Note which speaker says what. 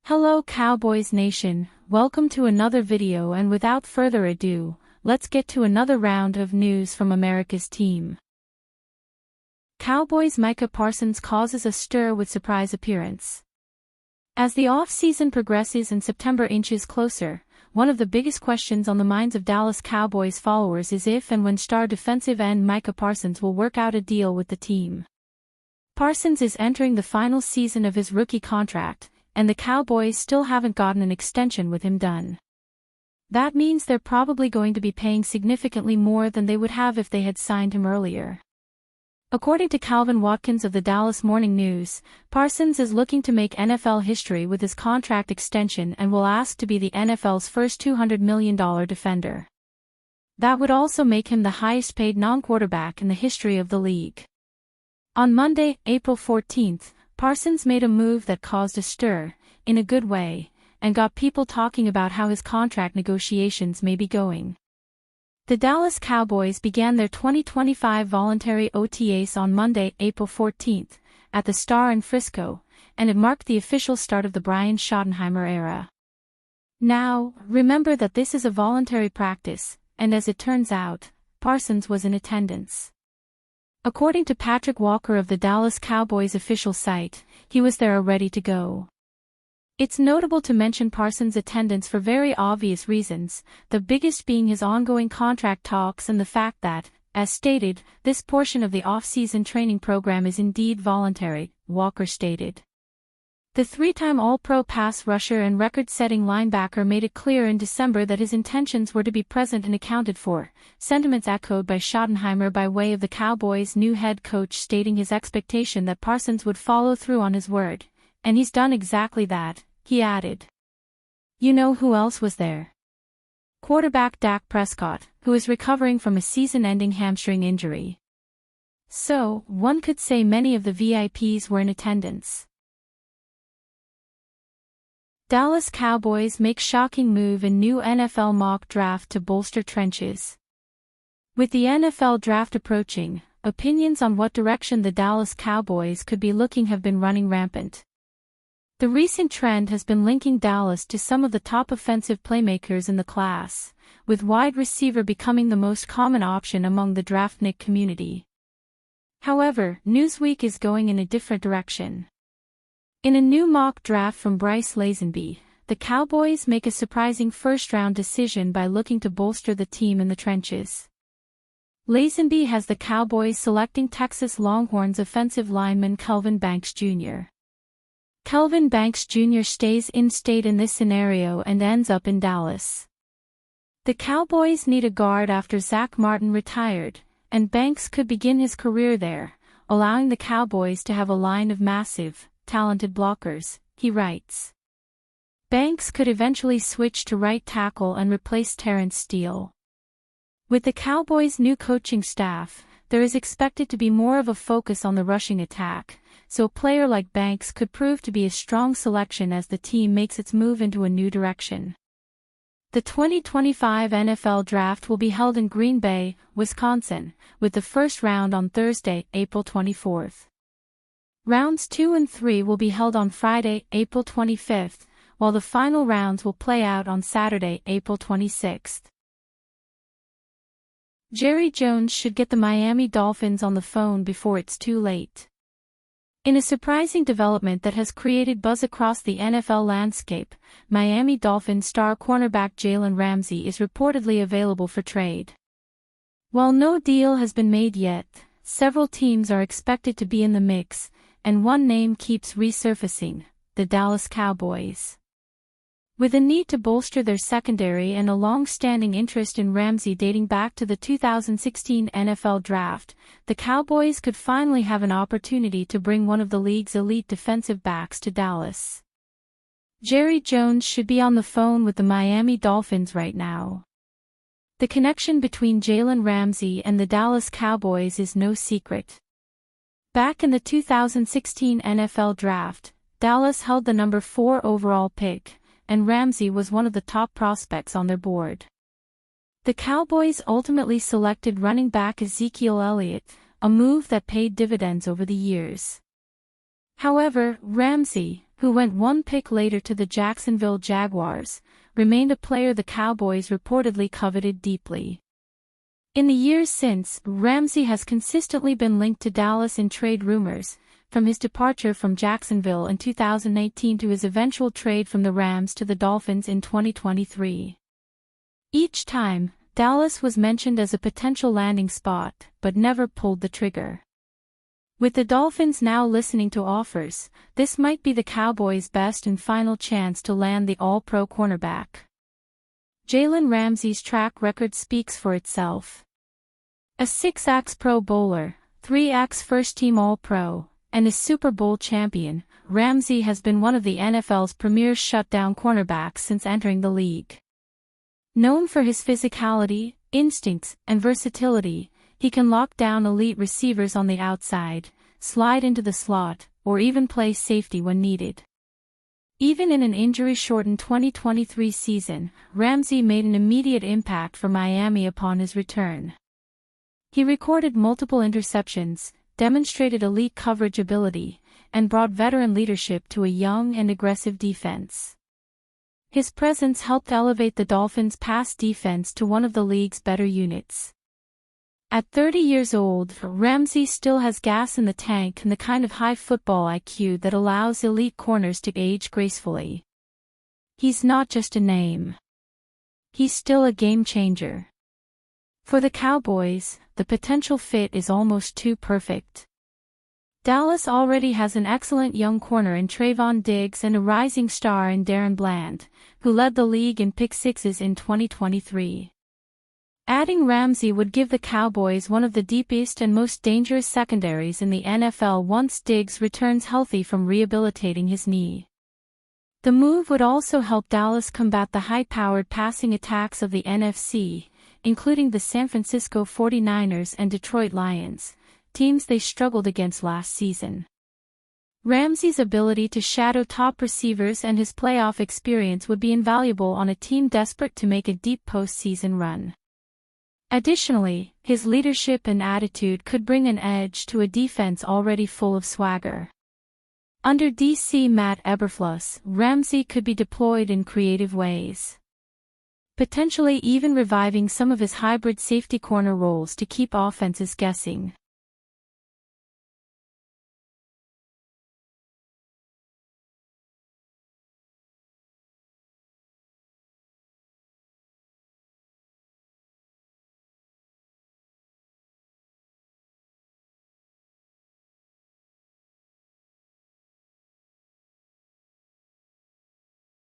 Speaker 1: Hello Cowboys Nation, welcome to another video, and without further ado, let's get to another round of news from America's team. Cowboys Micah Parsons causes a stir with surprise appearance. As the off-season progresses and September inches closer, one of the biggest questions on the minds of Dallas Cowboys followers is if and when star defensive end Micah Parsons will work out a deal with the team. Parsons is entering the final season of his rookie contract, and the Cowboys still haven't gotten an extension with him done. That means they're probably going to be paying significantly more than they would have if they had signed him earlier. According to Calvin Watkins of the Dallas Morning News, Parsons is looking to make NFL history with his contract extension and will ask to be the NFL's first $200 million defender. That would also make him the highest-paid non-quarterback in the history of the league. On Monday, April 14th, Parsons made a move that caused a stir, in a good way, and got people talking about how his contract negotiations may be going. The Dallas Cowboys began their 2025 voluntary OTAs on Monday, April 14th, at the Star in Frisco, and it marked the official start of the Brian Schottenheimer era. Now, remember that this is a voluntary practice, and as it turns out, Parsons was in attendance. According to Patrick Walker of the Dallas Cowboys official site, he was there ready to go. It's notable to mention Parsons' attendance for very obvious reasons, the biggest being his ongoing contract talks and the fact that, as stated, this portion of the off-season training program is indeed voluntary, Walker stated. The three-time All-Pro pass rusher and record-setting linebacker made it clear in December that his intentions were to be present and accounted for, sentiments echoed by Schottenheimer by way of the Cowboys' new head coach stating his expectation that Parsons would follow through on his word, and he's done exactly that. He added. You know who else was there? Quarterback Dak Prescott, who is recovering from a season-ending hamstring injury. So, one could say many of the VIPs were in attendance. Dallas Cowboys make shocking move in new NFL mock draft to bolster trenches. With the NFL draft approaching, opinions on what direction the Dallas Cowboys could be looking have been running rampant. The recent trend has been linking Dallas to some of the top offensive playmakers in the class, with wide receiver becoming the most common option among the draftnik community. However, Newsweek is going in a different direction. In a new mock draft from Bryce Lazenby, the Cowboys make a surprising first-round decision by looking to bolster the team in the trenches. Lazenby has the Cowboys selecting Texas Longhorns offensive lineman Kelvin Banks Jr. Kelvin Banks Jr. stays in-state in this scenario and ends up in Dallas. The Cowboys need a guard after Zach Martin retired, and Banks could begin his career there, allowing the Cowboys to have a line of massive, talented blockers, he writes. Banks could eventually switch to right tackle and replace Terrence Steele. With the Cowboys' new coaching staff, there is expected to be more of a focus on the rushing attack, so a player like Banks could prove to be a strong selection as the team makes its move into a new direction. The 2025 NFL Draft will be held in Green Bay, Wisconsin, with the first round on Thursday, April 24th. Rounds 2 and 3 will be held on Friday, April 25th, while the final rounds will play out on Saturday, April 26th. Jerry Jones should get the Miami Dolphins on the phone before it's too late. In a surprising development that has created buzz across the NFL landscape, Miami Dolphins star cornerback Jalen Ramsey is reportedly available for trade. While no deal has been made yet, several teams are expected to be in the mix, and one name keeps resurfacing: the Dallas Cowboys. With a need to bolster their secondary and a long-standing interest in Ramsey dating back to the 2016 NFL Draft, the Cowboys could finally have an opportunity to bring one of the league's elite defensive backs to Dallas. Jerry Jones should be on the phone with the Miami Dolphins right now. The connection between Jalen Ramsey and the Dallas Cowboys is no secret. Back in the 2016 NFL Draft, Dallas held the number 4 overall pick, and Ramsey was one of the top prospects on their board. The Cowboys ultimately selected running back Ezekiel Elliott, a move that paid dividends over the years. However, Ramsey, who went one pick later to the Jacksonville Jaguars, remained a player the Cowboys reportedly coveted deeply. In the years since, Ramsey has consistently been linked to Dallas in trade rumors, from his departure from Jacksonville in 2018 to his eventual trade from the Rams to the Dolphins in 2023. Each time, Dallas was mentioned as a potential landing spot, but never pulled the trigger. With the Dolphins now listening to offers, this might be the Cowboys' best and final chance to land the All-Pro cornerback. Jalen Ramsey's track record speaks for itself. A 6x Pro Bowler, 3x first-team All-Pro, and a Super Bowl champion, Ramsey has been one of the NFL's premier shutdown cornerbacks since entering the league. Known for his physicality, instincts, and versatility, he can lock down elite receivers on the outside, slide into the slot, or even play safety when needed. Even in an injury-shortened 2023 season, Ramsey made an immediate impact for Miami upon his return. He recorded multiple interceptions, demonstrated elite coverage ability, and brought veteran leadership to a young and aggressive defense. His presence helped elevate the Dolphins' pass defense to one of the league's better units. At 30 years old, Ramsey still has gas in the tank and the kind of high football IQ that allows elite corners to age gracefully. He's not just a name. He's still a game changer. For the Cowboys, the potential fit is almost too perfect. Dallas already has an excellent young corner in Trayvon Diggs and a rising star in Darren Bland, who led the league in pick-sixes in 2023. Adding Ramsey would give the Cowboys one of the deepest and most dangerous secondaries in the NFL once Diggs returns healthy from rehabilitating his knee. The move would also help Dallas combat the high-powered passing attacks of the NFC, including the San Francisco 49ers and Detroit Lions, teams they struggled against last season. Ramsey's ability to shadow top receivers and his playoff experience would be invaluable on a team desperate to make a deep postseason run. Additionally, his leadership and attitude could bring an edge to a defense already full of swagger. Under DC Matt Eberflus, Ramsey could be deployed in creative ways, potentially even reviving some of his hybrid safety corner roles to keep offenses guessing.